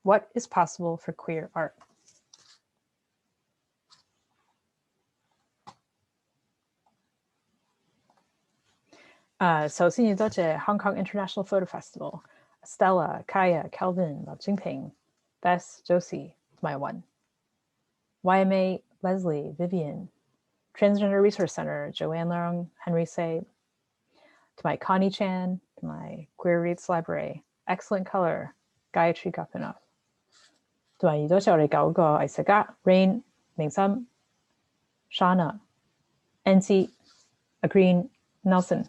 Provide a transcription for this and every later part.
What is possible for queer art? So 先多謝 Hong Kong International Photo Festival, Stella, Kaya, Kelvin, Jingping, Bess, Josie, my one. YMA, Leslie, Vivian, Transgender Resource Center, Joanne Leung, Henry Say, to my Connie Chan, to my Queer Reads Library, Excellent Color, Gayatri Gopinath, to my Yidosha Oregaugo, Aisaga, Rain, Mingsum, Shawna, NC, Agreen, Nelson,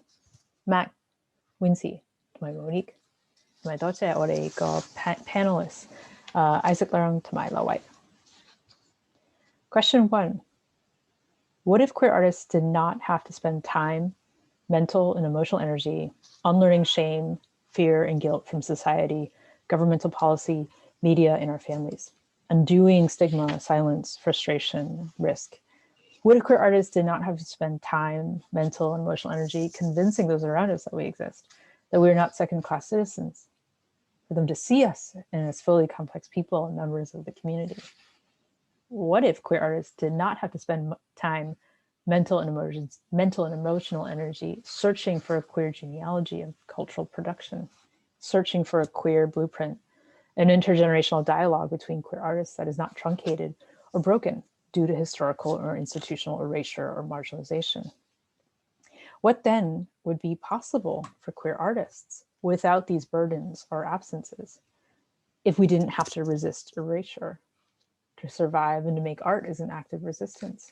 Mac, Wincy, to my Monique, to my Doce Orego panelists, Isaac Leung, to my La White. Question 1. What if queer artists did not have to spend time, mental and emotional energy, unlearning shame, fear, and guilt from society, governmental policy, media, and our families, undoing stigma, silence, frustration, risk? What if queer artists did not have to spend time, mental, and emotional energy convincing those around us that we exist, that we are not second-class citizens, for them to see us as fully complex people and members of the community? What if queer artists did not have to spend time, mental and emotional energy searching for a queer genealogy of cultural production, searching for a queer blueprint, an intergenerational dialogue between queer artists that is not truncated or broken due to historical or institutional erasure or marginalization? What then would be possible for queer artists without these burdens or absences if we didn't have to resist erasure? To survive and to make art is an act of resistance.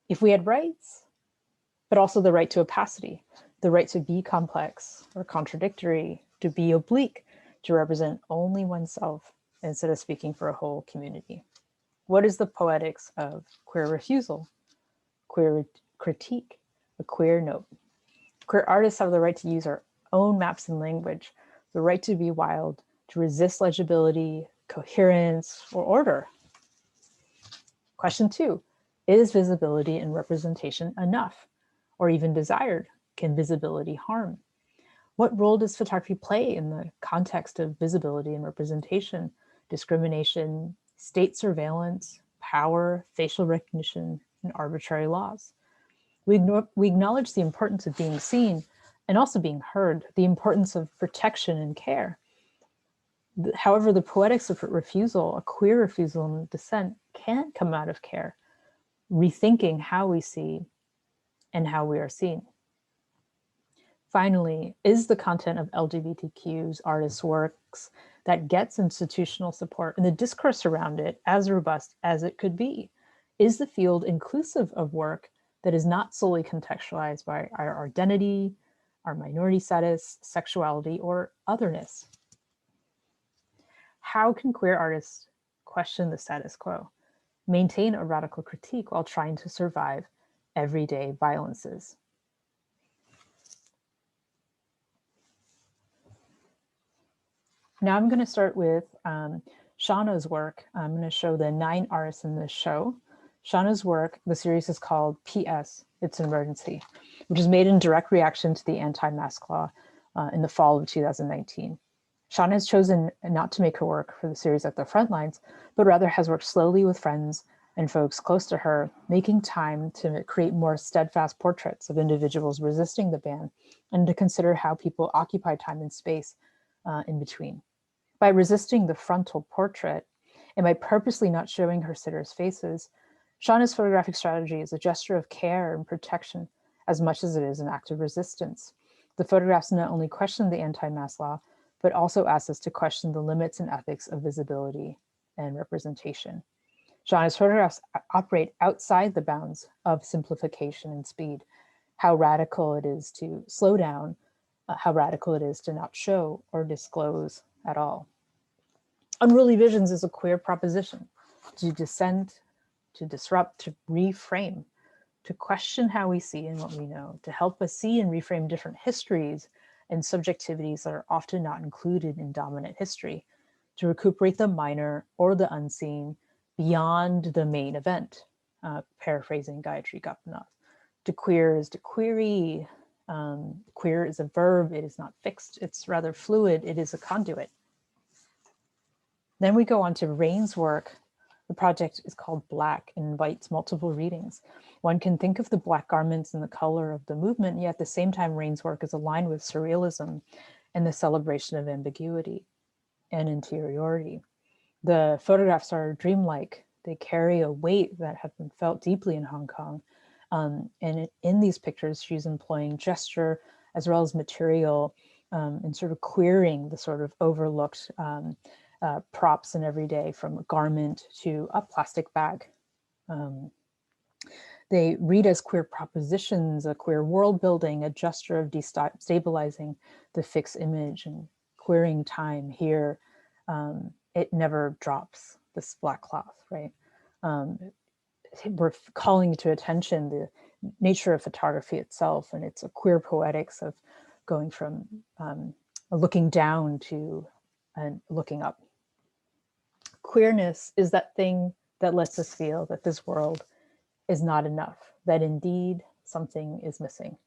If we had rights, but also the right to opacity, the right to be complex or contradictory, to be oblique, to represent only oneself instead of speaking for a whole community. What is the poetics of queer refusal, queer critique, a queer note? Queer artists have the right to use our own maps and language, the right to be wild, to resist legibility, coherence, or order. Question 2, is visibility and representation enough or even desired? Can visibility harm? What role does photography play in the context of visibility and representation, discrimination, state surveillance, power, facial recognition, and arbitrary laws? We acknowledge the importance of being seen and also being heard, the importance of protection and care. However, the poetics of refusal, a queer refusal and dissent, can't come out of care, rethinking how we see and how we are seen. Finally, is the content of LGBTQ's artists' works that gets institutional support and the discourse around it as robust as it could be? Is the field inclusive of work that is not solely contextualized by our identity, our minority status, sexuality, or otherness? How can queer artists question the status quo, maintain a radical critique while trying to survive everyday violences? Now I'm going to start with Shawna's work. I'm going to show the 9 artists in this show. Shawna's work, the series is called P.S. It's an Emergency, which is made in direct reaction to the anti-mask law in the fall of 2019. Shawna has chosen not to make her work for the series at the front lines, but rather has worked slowly with friends and folks close to her, making time to create more steadfast portraits of individuals resisting the ban and to consider how people occupy time and space in between. By resisting the frontal portrait and by purposely not showing her sitters' faces, Shawna's photographic strategy is a gesture of care and protection as much as it is an act of resistance. The photographs not only question the anti-mask law, but also ask us to question the limits and ethics of visibility and representation. Shawna's photographs operate outside the bounds of simplification and speed, how radical it is to slow down, how radical it is to not show or disclose at all. Unruly Visions is a queer proposition to dissent, to disrupt, to reframe, to question how we see and what we know, to help us see and reframe different histories and subjectivities that are often not included in dominant history, to recuperate the minor or the unseen beyond the main event, paraphrasing Gayatri Gopinath. To queer is to query. Queer is a verb, it is not fixed, it's rather fluid, it is a conduit. Then we go on to Rain's work. The project is called Black and invites multiple readings. One can think of the black garments and the color of the movement, yet at the same time, Rain's work is aligned with surrealism and the celebration of ambiguity and interiority. The photographs are dreamlike. They carry a weight that has been felt deeply in Hong Kong. And in these pictures, she's employing gesture as well as material and sort of queering the sort of overlooked props in everyday, from a garment to a plastic bag. They read as queer propositions, a queer world building, a gesture of destabilizing the fixed image and queering time. Here, it never drops, this black cloth, right? We're calling to attention the nature of photography itself, and it's a queer poetics of going from looking down to looking up. Queerness is that thing that lets us feel that this world is not enough, that indeed something is missing.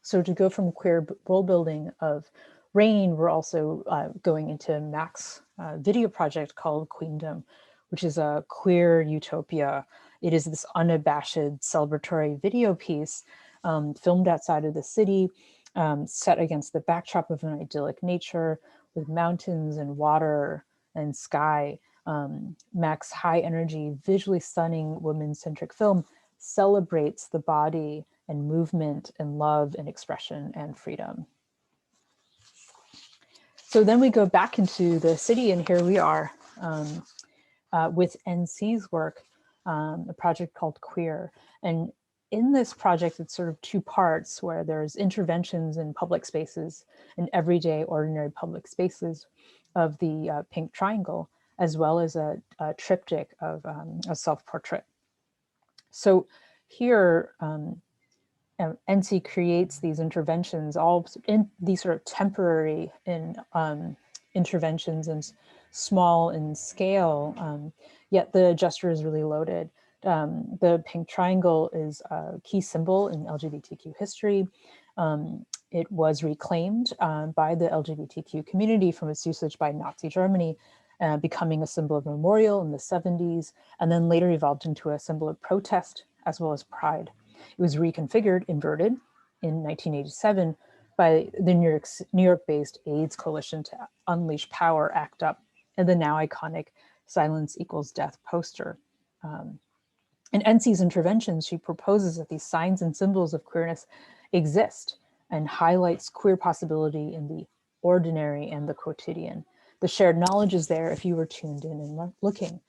So to go from queer world building of Rain, we're also going into Mac's video project called Queendom, which is a queer utopia. It is this unabashed celebratory video piece filmed outside of the city, set against the backdrop of an idyllic nature with mountains and water and sky. Mac's high energy, visually stunning women-centric film celebrates the body and movement and love and expression and freedom. So then we go back into the city, and here we are with NC's work, a project called Queer. And in this project, it's sort of two parts, where there's interventions in public spaces, in everyday ordinary public spaces of the pink triangle, as well as a triptych of a self-portrait. So here, NC creates these interventions, all in these sort of temporary interventions and small in scale, yet the gesture is really loaded. The pink triangle is a key symbol in LGBTQ history. It was reclaimed by the LGBTQ community from its usage by Nazi Germany, becoming a symbol of memorial in the 70s, and then later evolved into a symbol of protest as well as pride. It was reconfigured, inverted, in 1987 by the New York-based AIDS Coalition to Unleash Power, ACT UP, and the now iconic Silence Equals Death poster. In NC's interventions, she proposes that these signs and symbols of queerness exist and highlights queer possibility in the ordinary and the quotidian. The shared knowledge is there if you were tuned in and looking.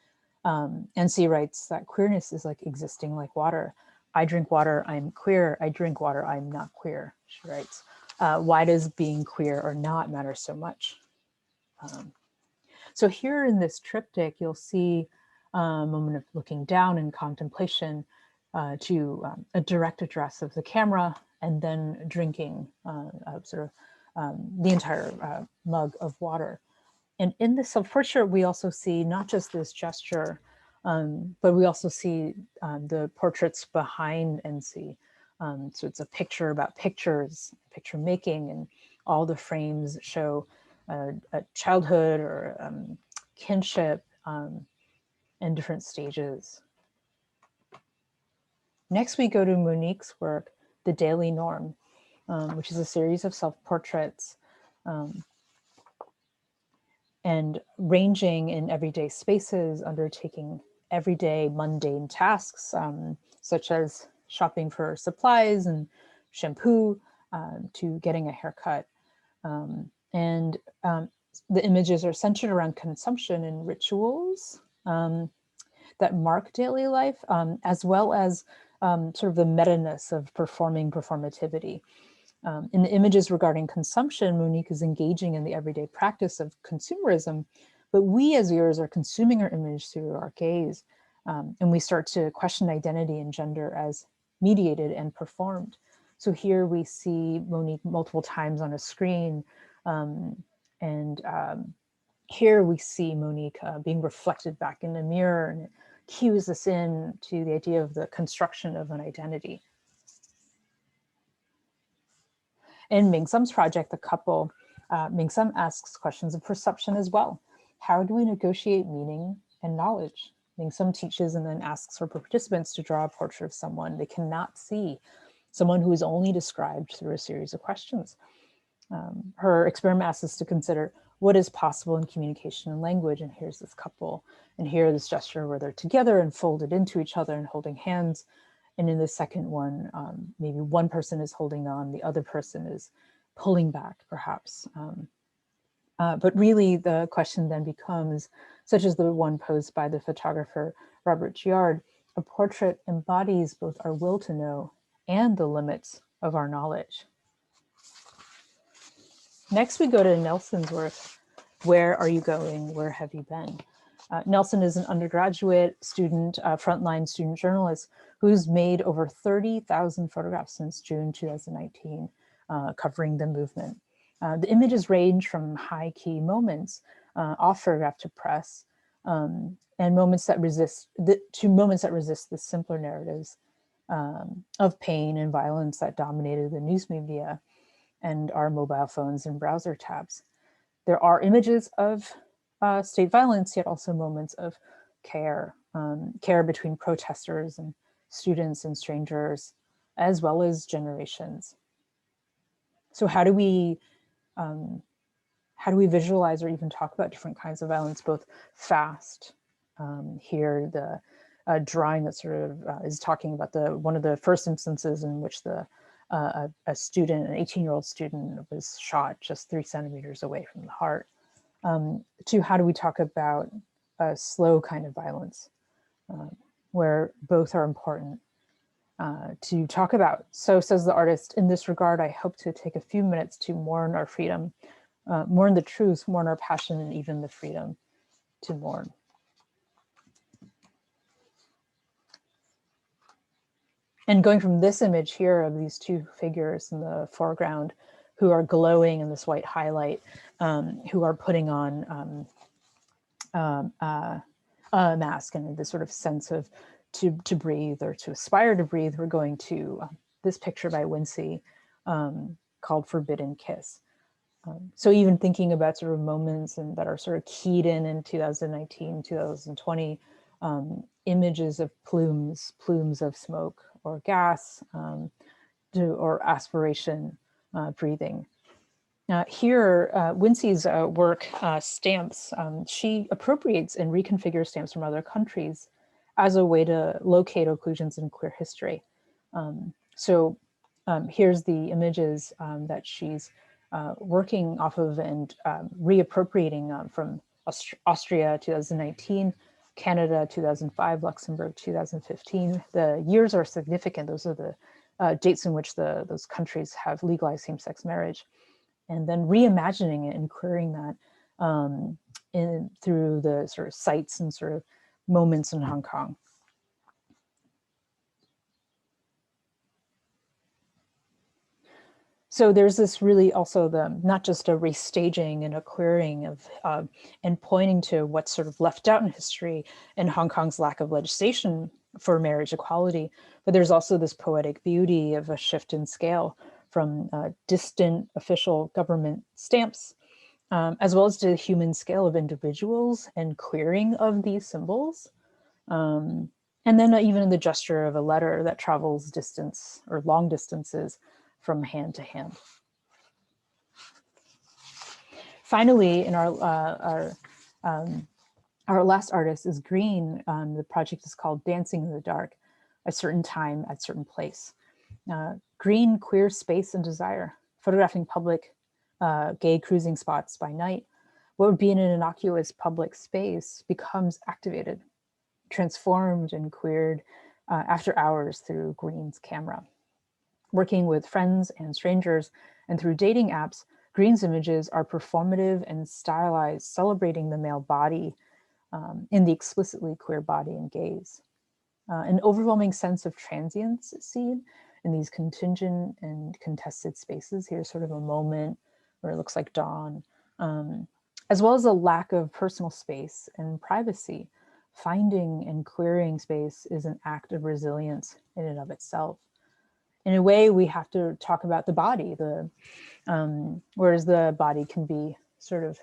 NC writes that queerness is like existing like water. I drink water, I'm queer. I drink water, I'm not queer, she writes. Why does being queer or not matter so much? So here in this triptych, you'll see a moment of looking down in contemplation to a direct address of the camera, and then drinking the entire mug of water. And in this self-portrait, we also see not just this gesture, but we also see the portraits behind NC. So it's a picture about pictures, picture making, and all the frames show a childhood or kinship and different stages. Next, we go to Monique's work, The Daily Norm, which is a series of self-portraits and ranging in everyday spaces, undertaking everyday mundane tasks, such as shopping for supplies and shampoo, to getting a haircut. The images are centered around consumption and rituals that mark daily life, as well as sort of the meta-ness of performing performativity. In the images regarding consumption, Monique is engaging in the everyday practice of consumerism, but we as viewers are consuming our image through our gaze, and we start to question identity and gender as mediated and performed. So here we see Monique multiple times on a screen, here we see Monique being reflected back in the mirror, and it cues us in to the idea of the construction of an identity. In Ming Sum's project, the couple Mingsum asks questions of perception as well. How do we negotiate meaning and knowledge? Mingsum teaches and then asks for participants to draw a portrait of someone they cannot see, someone who is only described through a series of questions. Her experiment asks us to consider what is possible in communication and language. And here's this couple, and here this gesture where they're together and folded into each other and holding hands. And in the second one, maybe one person is holding on, the other person is pulling back, perhaps. But really the question then becomes, such as the one posed by the photographer Robert Giard, a portrait embodies both our will to know and the limits of our knowledge. Next, we go to Nelson's work, Where Are You Going? Where Have You Been? Nelson is an undergraduate student, frontline student journalist who's made over 30,000 photographs since June 2019, covering the movement. The images range from high-key moments, off photograph to press, and moments that resist the simpler narratives of pain and violence that dominated the news media and our mobile phones and browser tabs. There are images of state violence, yet also moments of care, care between protesters and students and strangers, as well as generations. So how do we visualize or even talk about different kinds of violence, both fast? Here, the drawing that sort of is talking about one of the first instances in which a student, an 18-year-old student, was shot just 3 centimeters away from the heart, to how do we talk about a slow kind of violence, where both are important to talk about. So says the artist, in this regard, I hope to take a few minutes to mourn our freedom, mourn the truth, mourn our passion, and even the freedom to mourn. And going from this image here of these two figures in the foreground who are glowing in this white highlight, who are putting on a mask and this sort of sense of to breathe or to aspire to breathe, we're going to this picture by Winnie called Forbidden Kiss. So even thinking about sort of moments and that are sort of keyed in 2019, 2020, images of plumes of smoke or gas, or aspiration, breathing. Here, Winnie's work, stamps, she appropriates and reconfigures stamps from other countries as a way to locate occlusions in queer history. Here's the images that she's working off of and reappropriating from Austria 2019, Canada 2005, Luxembourg 2015. The years are significant. Those are the dates in which those countries have legalized same-sex marriage. And then reimagining it and querying that through the sort of sites and sort of moments in Hong Kong. So there's this really also not just a restaging and a querying of and pointing to what's sort of left out in history and Hong Kong's lack of legislation for marriage equality, but there's also this poetic beauty of a shift in scale from distant official government stamps, as well as to the human scale of individuals and queering of these symbols. And then even the gesture of a letter that travels distance or long distances from hand to hand. Finally, in our last artist is Green. The project is called Dancing in the Dark, a certain time at certain place. Green, queer space and desire, photographing public gay cruising spots by night. What would be in an innocuous public space becomes activated, transformed and queered after hours through Green's camera. Working with friends and strangers and through dating apps, Green's images are performative and stylized, celebrating the male body in the explicitly queer body and gaze. An overwhelming sense of transience is seen in these contingent and contested spaces. Here's sort of a moment where it looks like dawn, as well as a lack of personal space and privacy. Finding and queering space is an act of resilience in and of itself. In a way, we have to talk about the body, whereas the body can be sort of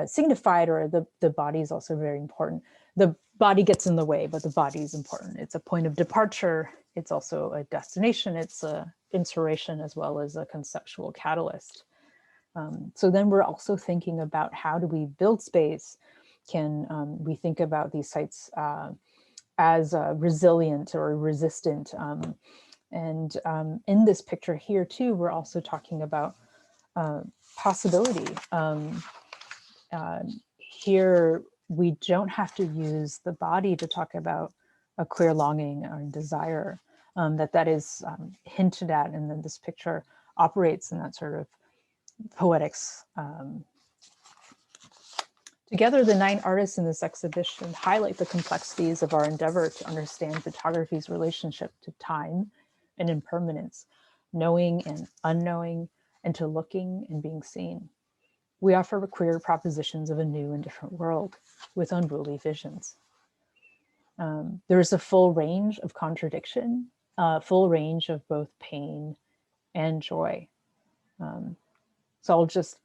signified, or the body is also very important. The body gets in the way, but the body is important. It's a point of departure. It's also a destination. It's a inspiration as well as a conceptual catalyst. So then we're also thinking about, how do we build space? Can we think about these sites as resilient or resistant? And in this picture here too, we're also talking about possibility. Here, we don't have to use the body to talk about a queer longing or desire, that is hinted at, and then this picture operates in that sort of poetics. Together, the 9 artists in this exhibition highlight the complexities of our endeavor to understand photography's relationship to time and impermanence, knowing and unknowing, and to looking and being seen. We offer queer propositions of a new and different world with unruly visions. There is a full range of contradiction, full range of both pain and joy. So I'll just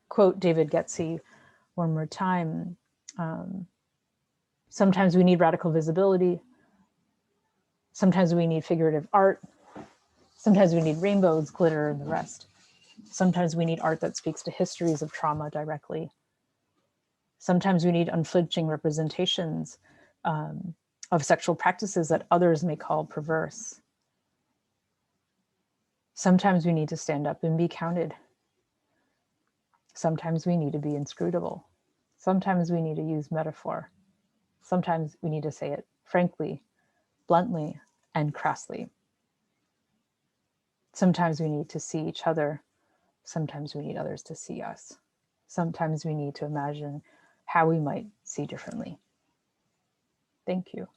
quote David Getze one more time. Sometimes we need radical visibility. Sometimes we need figurative art. Sometimes we need rainbows, glitter, and the rest. Sometimes we need art that speaks to histories of trauma directly. Sometimes we need unflinching representations of sexual practices that others may call perverse. Sometimes we need to stand up and be counted. Sometimes we need to be inscrutable. Sometimes we need to use metaphor. Sometimes we need to say it frankly, bluntly, and crassly. Sometimes we need to see each other. Sometimes we need others to see us. Sometimes we need to imagine how we might see differently. Thank you.